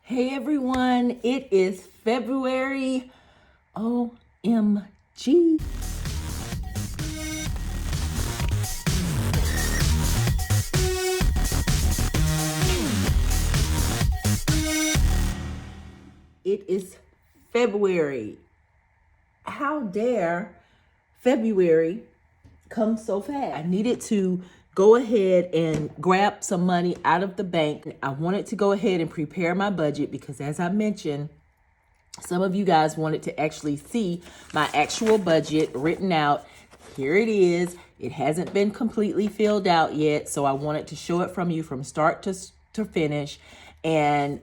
Hey everyone, it is February. OMG. It is February. How dare February come so fast? I needed to go ahead and grab some money out of the bank. I wanted to go ahead and prepare my budget because, as I mentioned, some of you guys wanted to actually see my actual budget written out. Here it is. It hasn't been completely filled out yet, so I wanted to show it from you from start to finish. And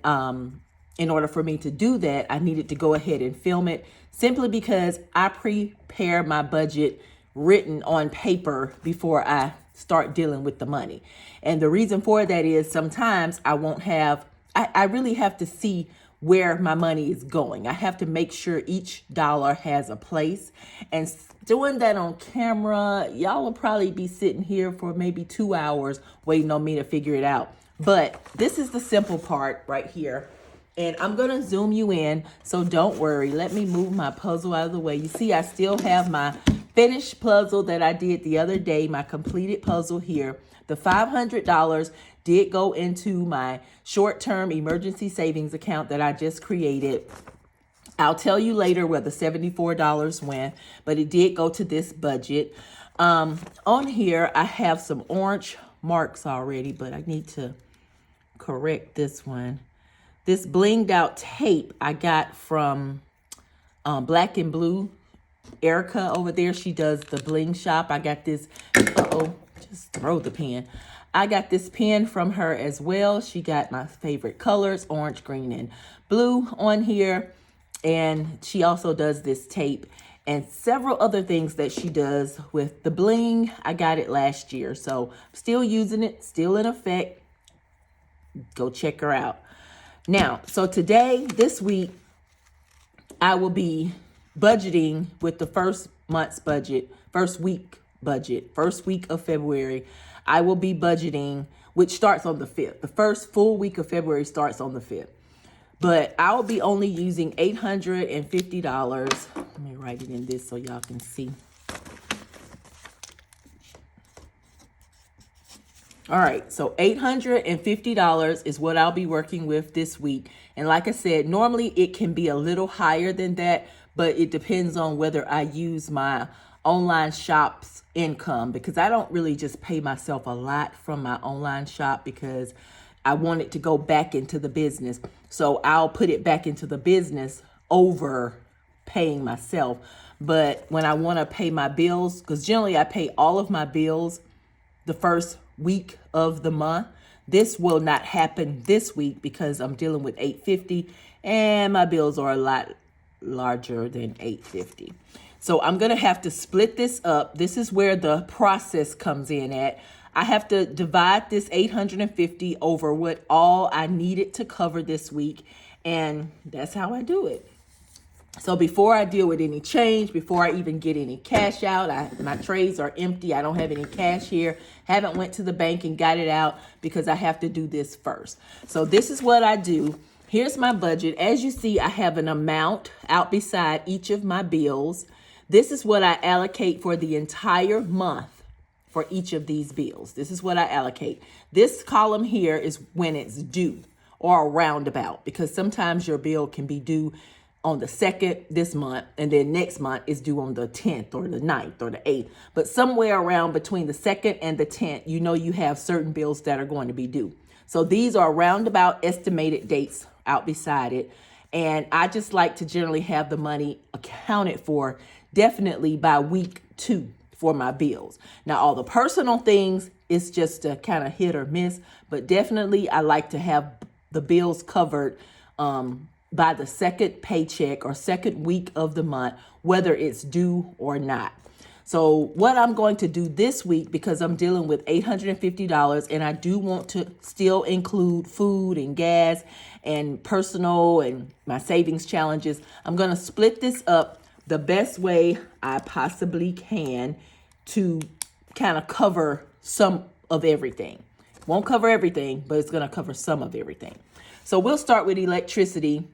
in order for me to do that, I needed to go ahead and film it simply because I prepare my budget written on paper before I start dealing with the money. And the reason for that is sometimes I won't have, I really have to see where my money is going. I have to make sure each dollar has a place. And doing that on camera, y'all will probably be sitting here for maybe 2 hours waiting on me to figure it out. But this is the simple part right here. And I'm gonna zoom you in, so don't worry. Let me move my puzzle out of the way. You see, I still have my finished puzzle that I did the other day, my completed puzzle here. The $500 did go into my short-term emergency savings account that I just created. I'll tell you later where the $74 went, but it did go to this budget. On here, I have some orange marks already, but I need to correct this one. This blinged out tape I got from Black and Blue. Erica over there, she does the bling shop. I got this, just throw the pen. I got this pen from her as well. She got my favorite colors, orange, green, and blue on here. And she also does this tape and several other things that she does with the bling. I got it last year, so I'm still using it, still in effect. Go check her out. Now, so today, this week, I will be budgeting with the first month's budget, first week of February. I will be budgeting, which starts on the 5th. The first full week of February starts on the 5th. But I'll be only using $850. Let me write it in this so y'all can see. All right, so $850 is what I'll be working with this week. And like I said, normally it can be a little higher than that, but it depends on whether I use my online shop's income, because I don't really just pay myself a lot from my online shop because I want it to go back into the business. So I'll put it back into the business over paying myself. But when I want to pay my bills, because generally I pay all of my bills the first week of the month. This will not happen this week because I'm dealing with $850 and my bills are a lot larger than $850. So I'm going to have to split this up. This is where the process comes in at. I have to divide this $850 over what all I needed to cover this week. And that's how I do it. So before I deal with any change, before I even get any cash out, my trays are empty. I don't have any cash here. Haven't went to the bank and got it out because I have to do this first. So this is what I do. Here's my budget. As you see, I have an amount out beside each of my bills. This is what I allocate for the entire month for each of these bills. This is what I allocate. This column here is when it's due or a roundabout, because sometimes your bill can be due on the 2nd this month, and then next month is due on the 10th or the 9th or the 8th. But somewhere around between the 2nd and the 10th, you know you have certain bills that are going to be due. So these are roundabout estimated dates out beside it. And I just like to generally have the money accounted for definitely by week 2 for my bills. Now, all the personal things is just a kind of hit or miss, but definitely I like to have the bills covered by the second paycheck or second week of the month, whether it's due or not. So what I'm going to do this week, because I'm dealing with $850 and I do want to still include food and gas and personal and my savings challenges, I'm going to split this up the best way I possibly can to kind of cover some of everything. Won't cover everything, but it's going to cover some of everything. So we'll start with electricity.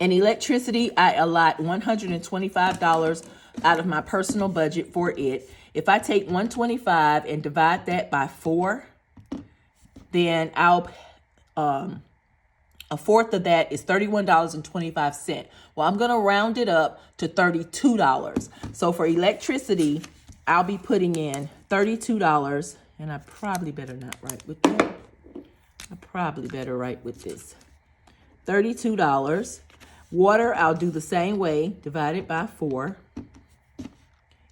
And electricity, I allot $125 out of my personal budget for it. If I take 125 and divide that by 4, then a fourth of that is $31.25. Well, I'm going to round it up to $32. So for electricity, I'll be putting in $32, and I probably better not write with that. I probably better write with this. $32. Water, I'll do the same way, divided by 4.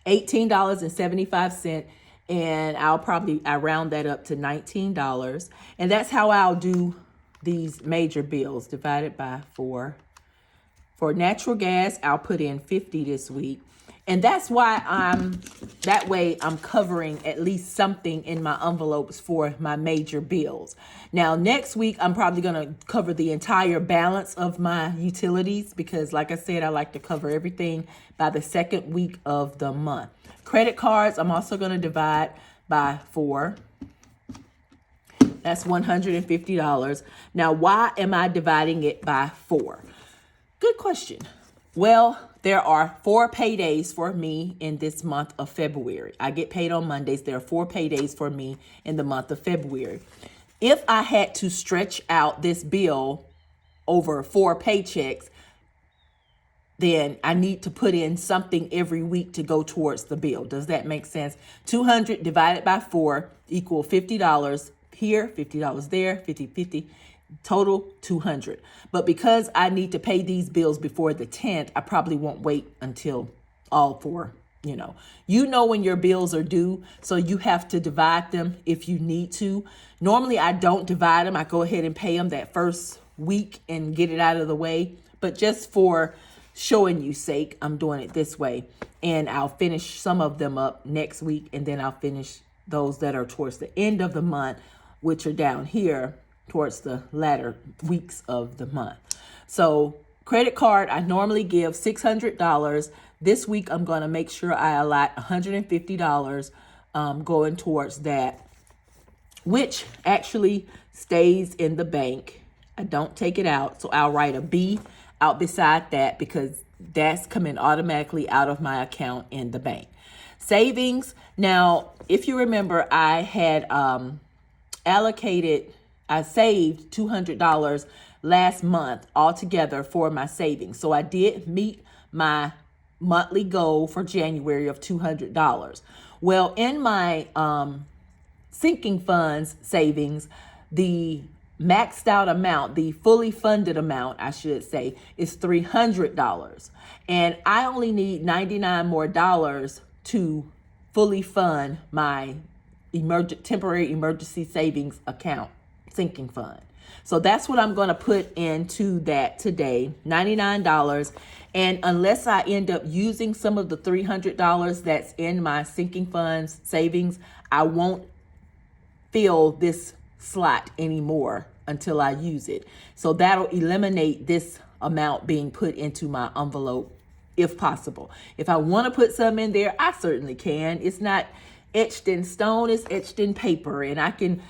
$18.75, and I round that up to $19. And that's how I'll do these major bills, divided by 4. For natural gas, I'll put in 50 this week. And that's why that way I'm covering at least something in my envelopes for my major bills. Now, next week, I'm probably going to cover the entire balance of my utilities because, like I said, I like to cover everything by the second week of the month. Credit cards, I'm also going to divide by 4. That's $150. Now, why am I dividing it by 4? Good question. Well, there are 4 paydays for me in this month of February. I get paid on Mondays. There are 4 paydays for me in the month of February. If I had to stretch out this bill over 4 paychecks, then I need to put in something every week to go towards the bill. Does that make sense? 200 divided by 4 equal $50 here, $50 there, 50, total 200. But because I need to pay these bills before the 10th, I probably won't wait until all 4, you know when your bills are due, so you have to divide them if you need to. Normally I don't divide them. I go ahead and pay them that first week and get it out of the way. But just for showing you sake, I'm doing it this way. And I'll finish some of them up next week, and then I'll finish those that are towards the end of the month, which are down here towards the latter weeks of the month. So credit card, I normally give $600. This week, I'm going to make sure I allot $150 going towards that, which actually stays in the bank. I don't take it out. So I'll write a B out beside that because that's coming automatically out of my account in the bank. Savings. Now, if you remember, I had I saved $200 last month altogether for my savings. So I did meet my monthly goal for January of $200. Well, in my sinking funds savings, the maxed out amount, the fully funded amount, I should say, is $300. And I only need $99 more to fully fund my temporary emergency savings account, sinking fund. So that's what I'm going to put into that today, $99. And unless I end up using some of the $300 that's in my sinking funds savings, I won't fill this slot anymore until I use it. So that'll eliminate this amount being put into my envelope if possible. If I want to put some in there, I certainly can. It's not etched in stone, it's etched in paper, and I can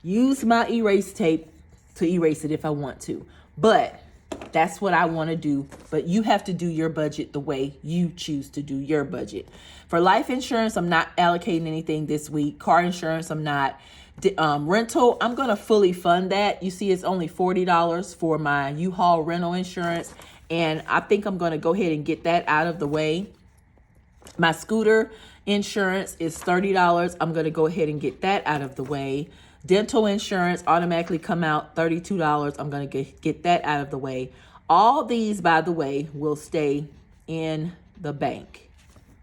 use my erase tape to erase it if I want to. But that's what I want to do. But you have to do your budget the way you choose to do your budget. For life insurance, I'm not allocating anything this week. Car insurance, I'm not. Rental, I'm going to fully fund that. You see, it's only $40 for my U-Haul rental insurance. And I think I'm going to go ahead and get that out of the way. My scooter insurance is $30. I'm going to go ahead and get that out of the way. Dental insurance automatically come out $32. I'm going to get that out of the way. All these, by the way, will stay in the bank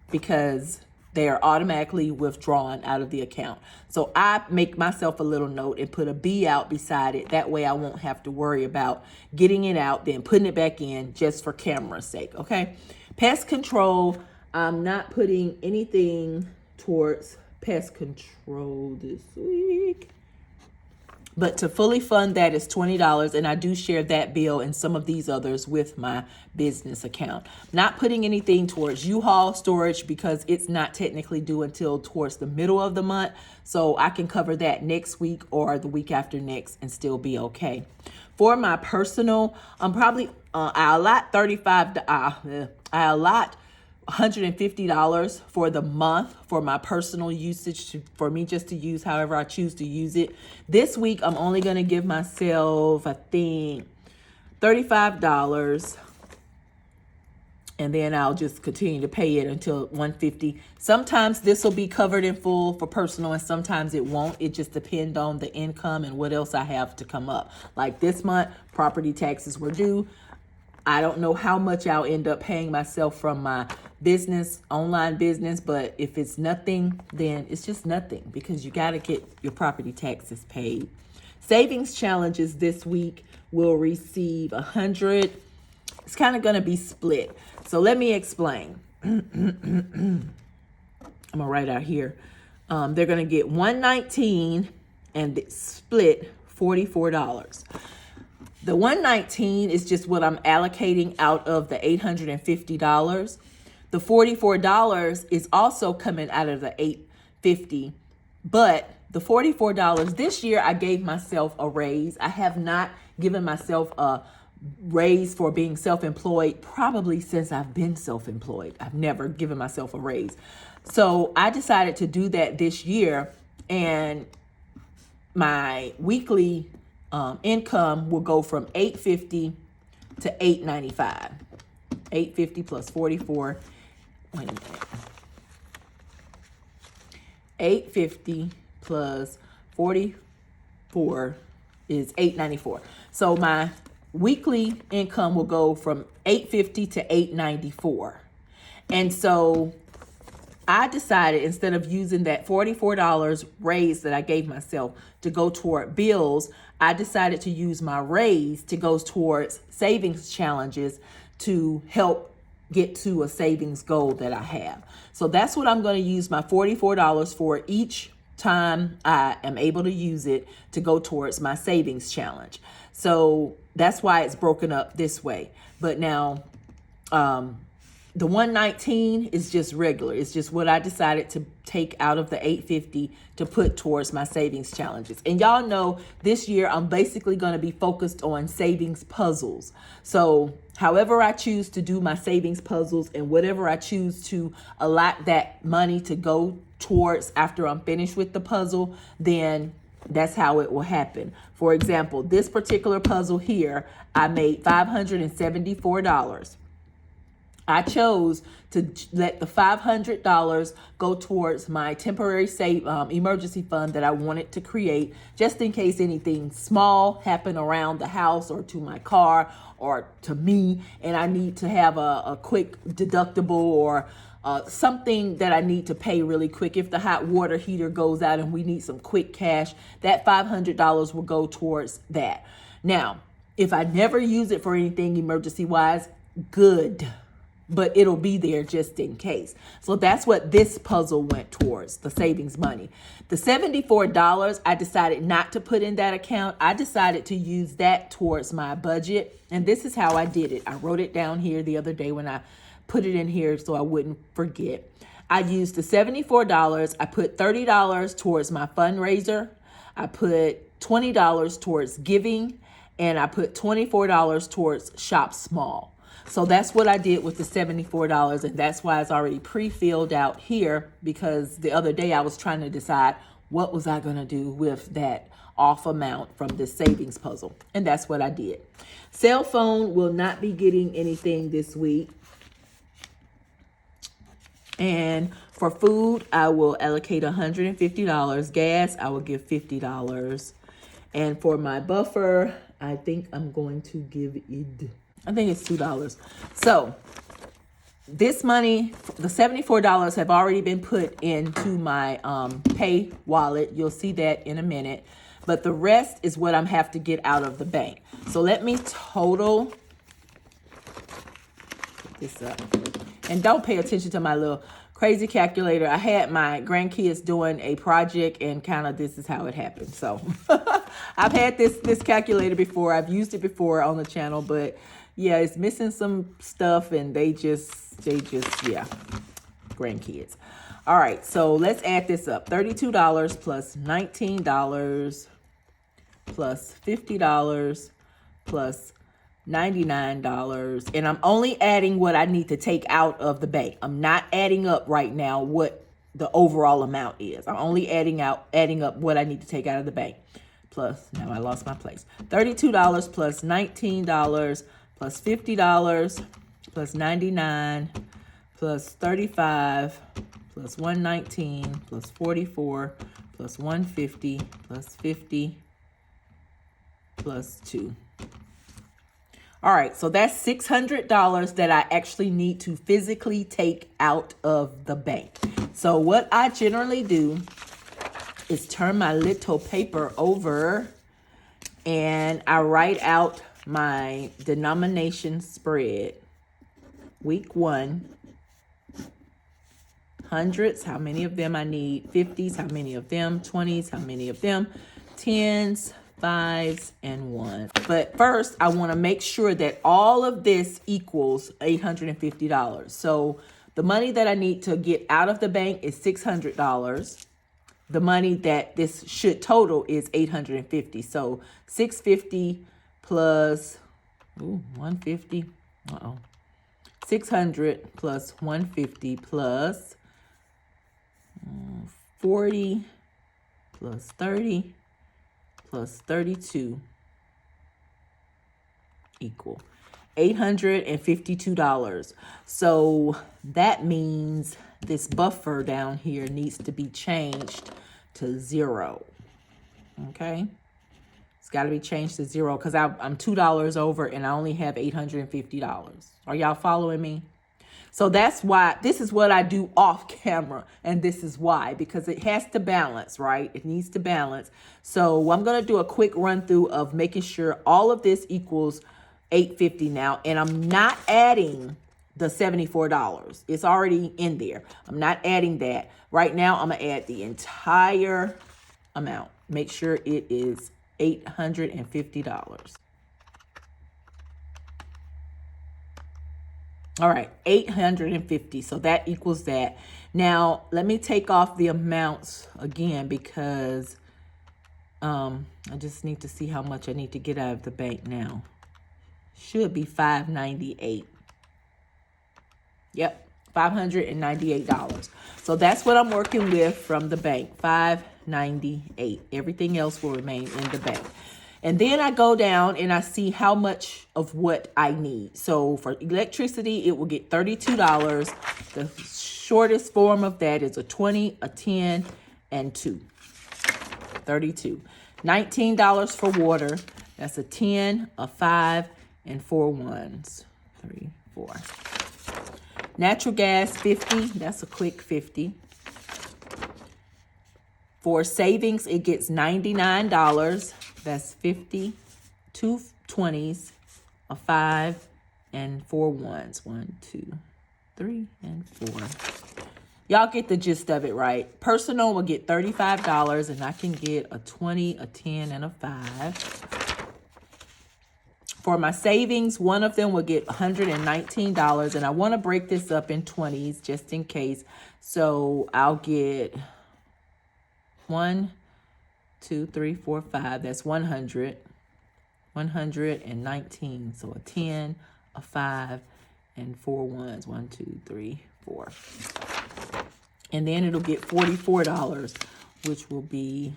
because they are automatically withdrawn out of the account. So I make myself a little note and put a B out beside it. That way I won't have to worry about getting it out, then putting it back in just for camera's sake, okay? Pest control, I'm not putting anything towards pest control this week. But to fully fund that is $20, and I do share that bill and some of these others with my business account. Not putting anything towards U-Haul storage because it's not technically due until towards the middle of the month, so I can cover that next week or the week after next and still be okay. For my personal, I'm probably, I allot I allot $150 for the month for my personal usage, for me just to use however I choose to use it. This week, I'm only going to give myself, I think, $35. And then I'll just continue to pay it until $150. Sometimes this will be covered in full for personal and sometimes it won't. It just depends on the income and what else I have to come up. Like this month, property taxes were due. I don't know how much I'll end up paying myself from my business, online business, but if it's nothing, then it's just nothing because you got to get your property taxes paid. Savings challenges this week will receive 100. It's kind of going to be split. So let me explain. I'm going to write out here. They're going to get 119 and split $44. The 119 is just what I'm allocating out of the $850. The $44 is also coming out of the $850. But the $44 this year, I gave myself a raise. I have not given myself a raise for being self-employed probably since I've been self-employed. I've never given myself a raise. So I decided to do that this year, and my weekly income will go from $850 to $895. $850 plus 44. Wait a minute. $850 plus 44 is $894. So my weekly income will go from $850 to $894. And so I decided, instead of using that $44 raise that I gave myself to go toward bills, I decided to use my raise to go towards savings challenges to help get to a savings goal that I have. So that's what I'm going to use my $44 for each time I am able to use it to go towards my savings challenge. So that's why it's broken up this way. But now, the 119 is just regular. It's just what I decided to take out of the 850 to put towards my savings challenges. And y'all know this year I'm basically going to be focused on savings puzzles. So however I choose to do my savings puzzles and whatever I choose to allot that money to go towards after I'm finished with the puzzle, then that's how it will happen. For example, this particular puzzle here, I made $574. I chose to let the $500 go towards my temporary emergency fund that I wanted to create, just in case anything small happened around the house or to my car or to me, and I need to have a quick deductible or something that I need to pay really quick. If the hot water heater goes out and we need some quick cash, that $500 will go towards that. Now, if I never use it for anything emergency-wise, good. But it'll be there just in case. So that's what this puzzle went towards, the savings money. The $74, I decided not to put in that account. I decided to use that towards my budget. And this is how I did it. I wrote it down here the other day when I put it in here so I wouldn't forget. I used the $74. I put $30 towards my fundraiser. I put $20 towards giving. And I put $24 towards Shop Small. So that's what I did with the $74, and that's why it's already pre-filled out here, because the other day I was trying to decide what was I going to do with that off amount from this savings puzzle, and that's what I did. Cell phone will not be getting anything this week. And for food, I will allocate $150. Gas, I will give $50. And for my buffer, I think I'm going to give it, I think it's $2. So this money, the $74 have already been put into my pay wallet. You'll see that in a minute. But the rest is what I'm have to get out of the bank. So let me total this up. And don't pay attention to my little crazy calculator. I had my grandkids doing a project, and kind of this is how it happened. So I've had this calculator before. I've used it before on the channel, but yeah, it's missing some stuff, and they just, yeah, grandkids. All right, so let's add this up. $32 plus $19 plus $50 plus $99. And I'm only adding what I need to take out of the bank. I'm not adding up right now what the overall amount is. I'm only adding up what I need to take out of the bank. Plus, now I lost my place. $32 plus $19 plus $50 plus $99 plus $35 plus $119 plus $44 plus $150 plus $50 plus $2. All right, so that's $600 that I actually need to physically take out of the bank. So what I generally do is turn my little paper over and I write out my denomination spread. Week 1, hundreds, how many of them I need, 50s, how many of them, 20s, how many of them, 10s, 5s, and 1s. But first, I want to make sure that all of this equals $850. So the money that I need to get out of the bank is $600. The money that this should total is $850. So $650 plus 150. 600 plus 150 plus 40 plus 30 plus 32 equal $852. So that means this buffer down here needs to be changed to 0. Okay, it's got to be changed to 0 because I'm $2 over and I only have $850. Are y'all following me? So that's why this is what I do off camera, and this is why, because it has to balance, right? It needs to balance. So I'm going to do a quick run through of making sure all of this equals $850 now, and I'm not adding the $74. It's already in there. I'm not adding that. Right now, I'm going to add the entire amount. Make sure it is $850. All right, 850. So that equals that. Now, let me take off the amounts again because I just need to see how much I need to get out of the bank now. Should be $598. Yep, $598. So that's what I'm working with from the bank, $598. Everything else will remain in the bank. And then I go down and I see how much of what I need. So for electricity, it will get $32. The shortest form of that is a 20, a 10, and 2. 32. $19 for water. That's a 10, a 5, and 4 ones. 3, 4. Natural gas, 50. That's a quick 50. For savings, it gets $99. That's 50, 2 20s, a 5, and 4 ones. 1, 2, 3, and 4. Y'all get the gist of it, right? Personal will get $35, and I can get a 20, a 10, and a 5. For my savings, one of them will get $119, and I want to break this up in 20s just in case. So I'll get 1, 2, 3, 4, 5. That's 100. 119. So a 10, a 5, and 4 ones. 1, 2, 3, 4. And then it'll get $44, which will be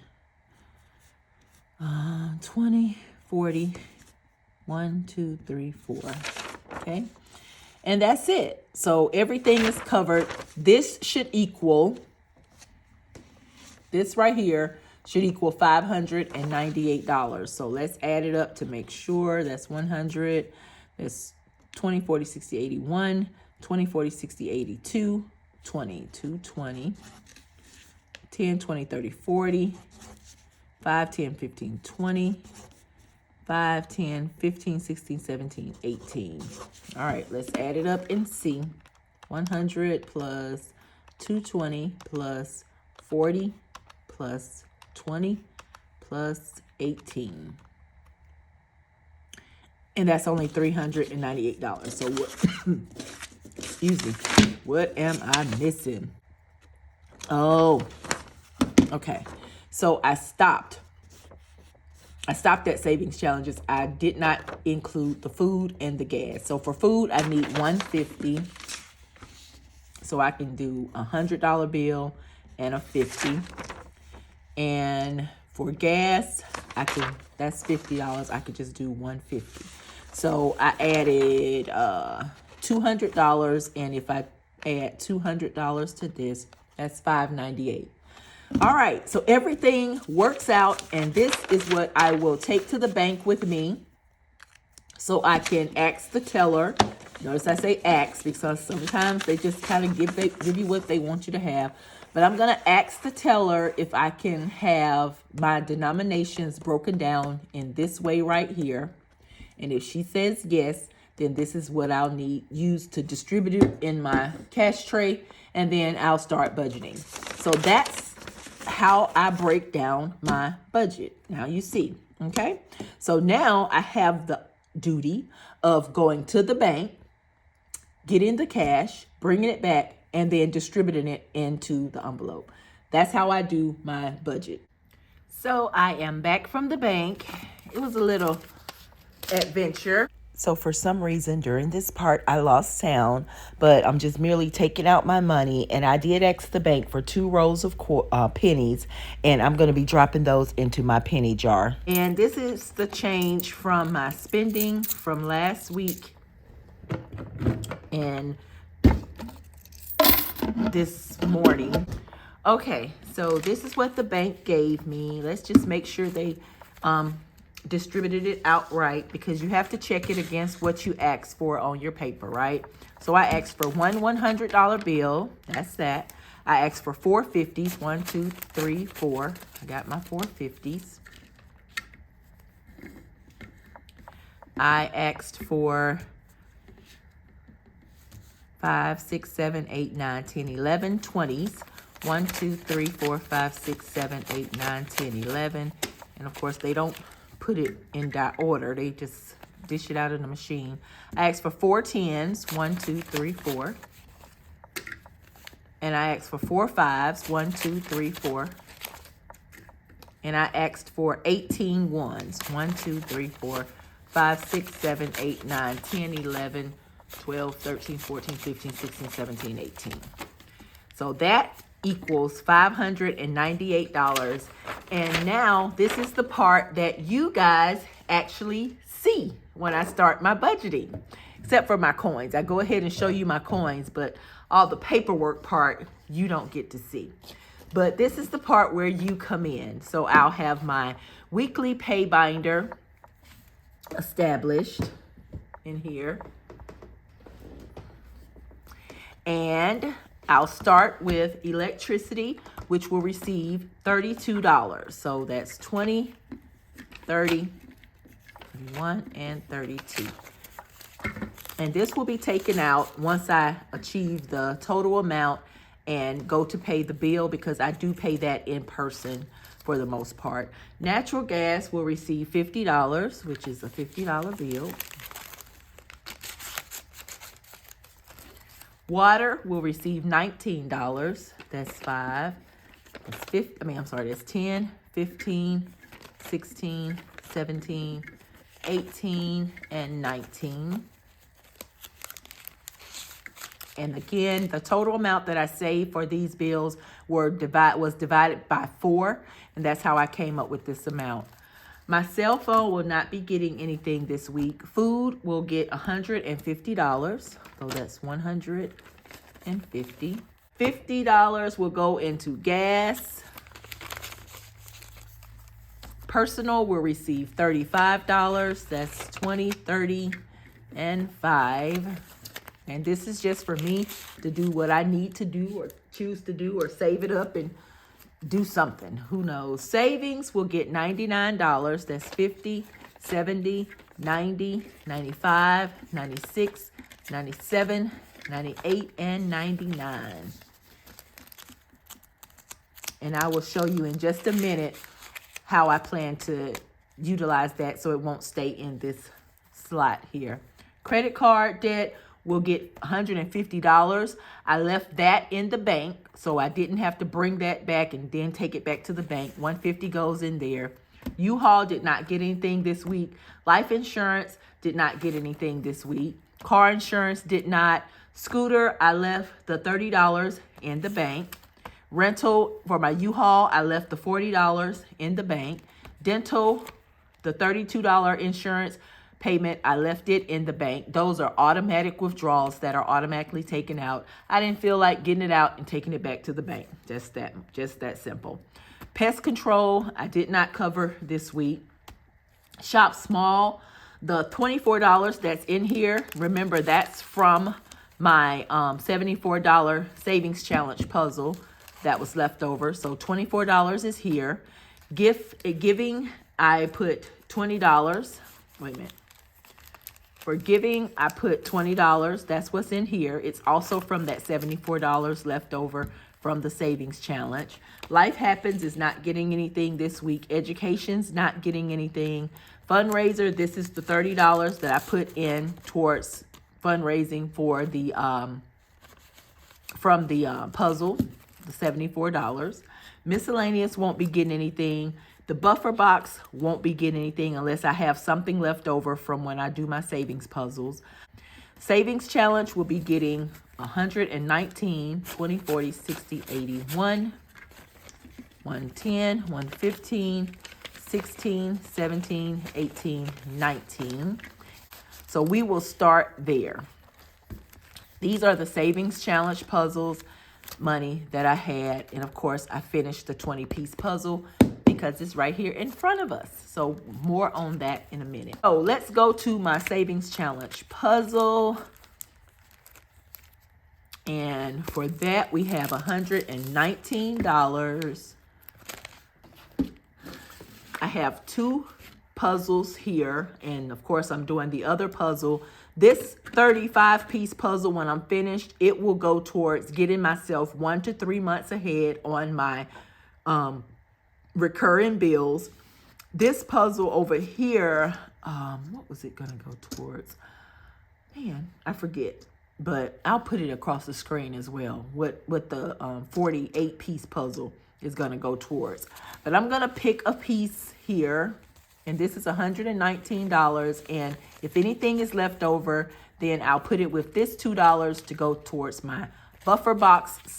20, 40, 1, 2, 3, 4. Okay. And that's it. So everything is covered. This should equal, this right here should equal $598. So let's add it up to make sure. That's 100. That's 20, 40, 60, 81. 20, 40, 60, 82. 20, 220. 10, 20, 30, 40. 5, 10, 15, 20. 5, 10, 15, 16, 17, 18. All right, let's add it up and see. 100 plus 220 plus 40 plus 20 plus 18. And that's only $398. So what, excuse me, what am I missing? Oh, okay. So I stopped I stopped at savings challenges. I did not include the food and the gas. So for food, I need $150. So I can do $100 bill and a 50. And for gas, that's $50. I could just do $150. So I added $200, and if I add $200 to this, that's $598. All right, so everything works out, and this is what I will take to the bank with me so I can ask the teller. Notice I say ask because sometimes they just kind of give you what they want you to have. But I'm going to ask the teller if I can have my denominations broken down in this way right here. And if she says yes, then this is what I'll use to distribute it in my cash tray, and then I'll start budgeting. So that's how I break down my budget. Now you see, okay? So now I have the duty of going to the bank, getting the cash, bringing it back, and then distributing it into the envelope. That's how I do my budget. So I am back from the bank. It was a little adventure. So for some reason during this part, I lost sound, but I'm just merely taking out my money. And I did ask the bank for 2 rolls of pennies, and I'm going to be dropping those into my penny jar. And this is the change from my spending from last week and this morning. Okay, so this is what the bank gave me. Let's just make sure they distributed it outright, because you have to check it against what you asked for on your paper, right? So I asked for one $100 bill. That's that. I asked for 4 50s. 1, 2, 3, 4. I got my 4 50s. I asked for 5, 6, 7, 8, 9, 10, 11 20s. 1, 2, 3, 4, 5, 6, 7, 8, 9, 10, 11. And of course, they don't put it in that order. They just dish it out in the machine. I asked for 4 10s. 1, 2, 3, 4. And I asked for 4 5s. 1, 2, 3, 4. And I asked for 18 ones. 1, 2, 3, 4, 5, 6, 7, 8, 9, 10, 11, 12, 13, 14, 15, 16, 17, 18. So that equals $598. And now this is the part that you guys actually see when I start my budgeting, except for my coins. I go ahead and show you my coins, but all the paperwork part you don't get to see. But this is the part where you come in. So I'll have my weekly pay binder established in here. And I'll start with electricity, which will receive $32. So that's 20, 30, 31, and 32. And this will be taken out once I achieve the total amount and go to pay the bill, because I do pay that in person for the most part. Natural gas will receive $50, which is a $50 bill. Water will receive $19. That's 5. That's 50. That's 10, 15, 16, 17, 18, and 19. And again, the total amount that I saved for these bills was divided by 4, and that's how I came up with this amount. My cell phone will not be getting anything this week. Food will get $150, so that's 150. $50 will go into gas. Personal will receive $35. That's 20, 30, and 5. And this is just for me to do what I need to do or choose to do, or save it up and do something. Who knows? Savings will get $99. That's 50, 70, 90, 95, 96, 97, 98, and 99. And I will show you in just a minute how I plan to utilize that so it won't stay in this slot here. Credit card debt will get $150. I left that in the bank, so I didn't have to bring that back and then take it back to the bank. $150 goes in there. U-Haul did not get anything this week. Life insurance did not get anything this week. Car insurance did not. Scooter, I left the $30 in the bank. Rental for my U-Haul, I left the $40 in the bank. Dental, the $32 insurance payment, I left it in the bank. Those are automatic withdrawals that are automatically taken out. I didn't feel like getting it out and taking it back to the bank. Just that simple. Pest control, I did not cover this week. Shop small, the $24 that's in here, remember that's from my $74 savings challenge puzzle that was left over. So $24 is here. Giving, I put $20. Wait a minute. For giving, I put $20. That's what's in here. It's also from that $74 left over from the savings challenge. Life Happens is not getting anything this week. Education's not getting anything. Fundraiser, this is the $30 that I put in towards fundraising for the from the puzzle, the $74. Miscellaneous won't be getting anything. The buffer box won't be getting anything unless I have something left over from when I do my savings puzzles. Savings challenge will be getting 119, 20, 40, 60, 80, 110, 115, 16, 17, 18, 19. So we will start there. These are the savings challenge puzzles money that I had. And of course, I finished the 20-piece puzzle because it's right here in front of us. So more on that in a minute. So let's go to my savings challenge puzzle. And for that, we have $119. I have 2 puzzles here. And of course, I'm doing the other puzzle. This 35-piece puzzle, when I'm finished, it will go towards getting myself 1 to 3 months ahead on my recurring bills. This puzzle over here, what was it gonna go towards? Man, I forget, but I'll put it across the screen as well. What the 48-piece puzzle is gonna go towards. But I'm gonna pick a piece here, and this is $119. And if anything is left over, then I'll put it with this $2 to go towards my buffer box /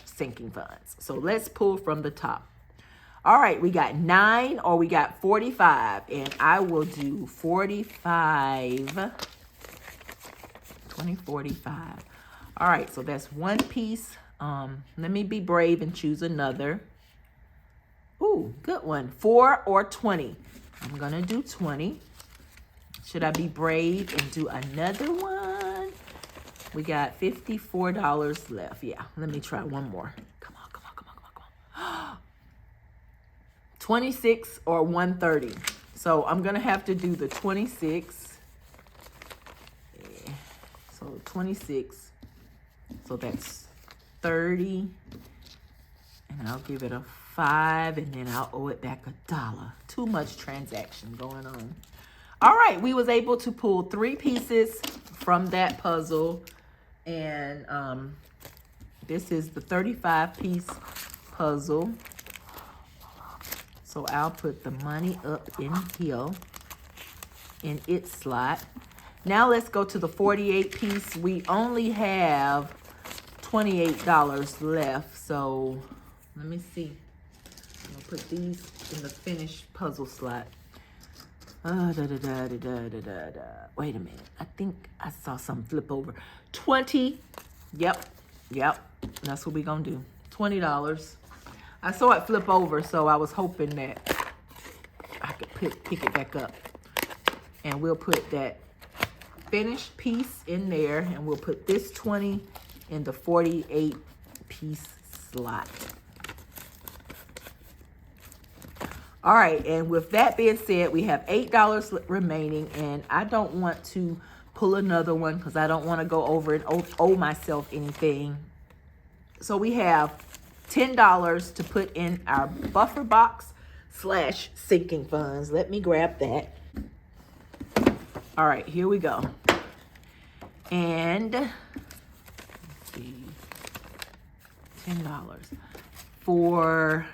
sinking funds. So let's pull from the top. All right, we got 9 or we got 45, and I will do 45, 20, 45. All right, so that's 1 piece. Let me be brave and choose another. Ooh, good one. 4 or 20. I'm gonna do 20. Should I be brave and do another one? We got $54 left. Yeah, let me try one more. Come on, come on, come on, come on, come on. 26 or 130. So I'm gonna have to do the 26. Yeah. So 26. So that's 30. And I'll give it a 5, and then I'll owe it back $1. Too much transaction going on. All right, we was able to pull 3 pieces from that puzzle, and this is the 35-piece puzzle. So I'll put the money up in here in its slot. Now let's go to the 48-piece. We only have $28 left, so let me see. I'm gonna put these in the finished puzzle slot. Wait a minute. I think I saw some flip over. 20. Yep. That's what we're gonna do. $20. I saw it flip over, so I was hoping that I could pick it back up. And we'll put that finished piece in there, and we'll put this 20 in the 48-piece slot. All right, and with that being said, we have $8 remaining, and I don't want to pull another one because I don't want to go over and owe myself anything. So we have $10 to put in our buffer box / sinking funds. Let me grab that. All right, here we go. And let's see, $10 for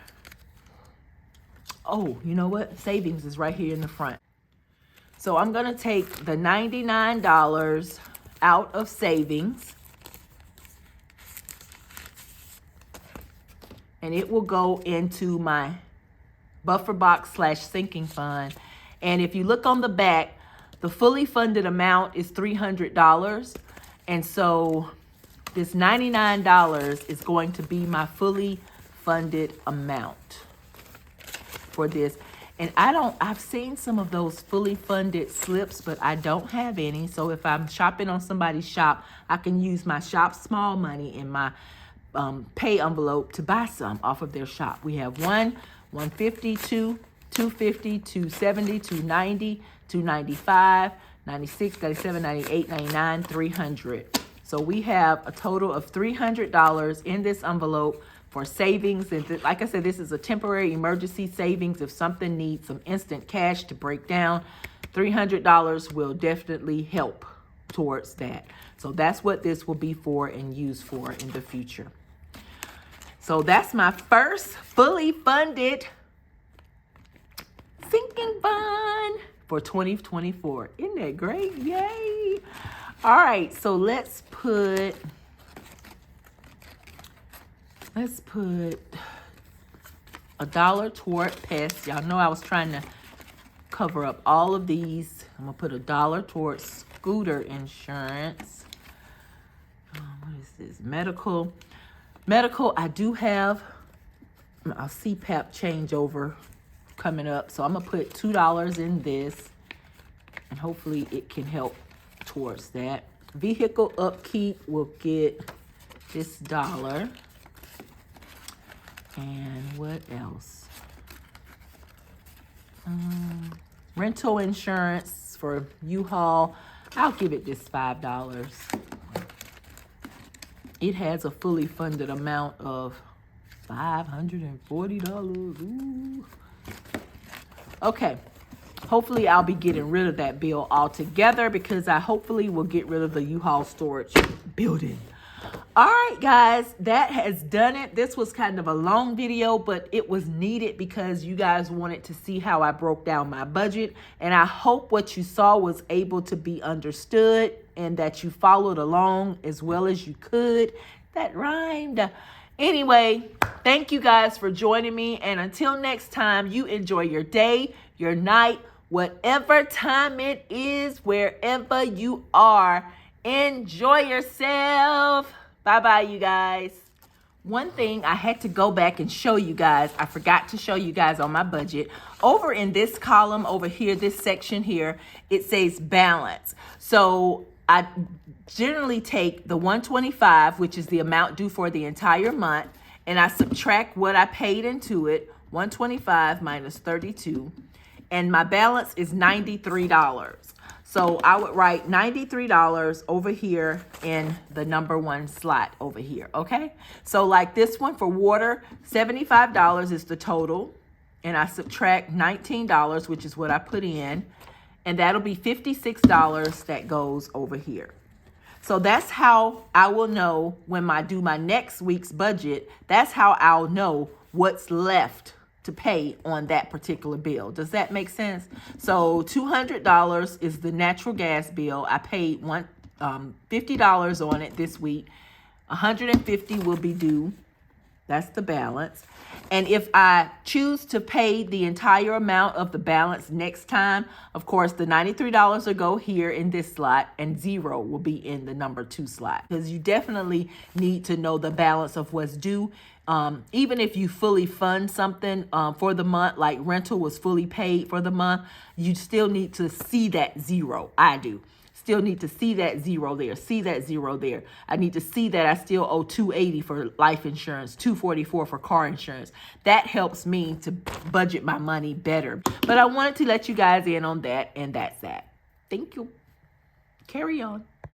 Oh, you know what? Savings is right here in the front. So I'm going to take the $99 out of savings. And it will go into my buffer box / sinking fund. And if you look on the back, the fully funded amount is $300. And so this $99 is going to be my fully funded amount for this. And I've seen some of those fully funded slips, but I don't have any. So if I'm shopping on somebody's shop, I can use my shop small money in my pay envelope to buy some off of their shop. We have 1, 150, 2, 250, 270, 290, 295, 96, 97, 98, 99, 300. So we have a total of $300 in this envelope for savings. And like I said, this is a temporary emergency savings. If something needs some instant cash to break down, $300 will definitely help towards that. So that's what this will be for and used for in the future. So that's my first fully funded sinking fund for 2024. Isn't that great? Yay. All right, so let's put $1 toward pests. Y'all know I was trying to cover up all of these. I'm gonna put $1 towards scooter insurance. What is this? Medical, I do have a CPAP changeover coming up. So I'm gonna put $2 in this and hopefully it can help towards that. Vehicle upkeep will get this $1. And what else? Rental insurance for U-Haul. I'll give it this $5. It has a fully funded amount of $540. Ooh. Okay. Hopefully I'll be getting rid of that bill altogether because I hopefully will get rid of the U-Haul storage building. All right, guys, that has done it. This was kind of a long video, but it was needed because you guys wanted to see how I broke down my budget. And I hope what you saw was able to be understood and that you followed along as well as you could. That rhymed. Anyway, thank you guys for joining me. And until next time, you enjoy your day, your night, whatever time it is, wherever you are. Enjoy yourself. Bye-bye, you guys. One thing I had to go back and show you guys, I forgot to show you guys on my budget. Over in this column over here, this section here, it says balance. So I generally take the $125, which is the amount due for the entire month, and I subtract what I paid into it, $125 minus $32, and my balance is $93. So I would write $93 over here in the number 1 slot over here, okay? So like this one for water, $75 is the total, and I subtract $19, which is what I put in, and that'll be $56 that goes over here. So that's how I will know when I do my next week's budget, that's how I'll know what's left to pay on that particular bill. Does that make sense? So $200 is the natural gas bill. I paid $50 on it this week. $150 will be due. That's the balance. And if I choose to pay the entire amount of the balance next time, of course, the $93 will go here in this slot and $0 will be in the number 2 slot. Because you definitely need to know the balance of what's due. Even if you fully fund something for the month, like rental was fully paid for the month, you still need to see that 0. I do. Still need to see that 0 there. See that 0 there. I need to see that I still owe $280 for life insurance, $244 for car insurance. That helps me to budget my money better. But I wanted to let you guys in on that, and that's that. Thank you. Carry on.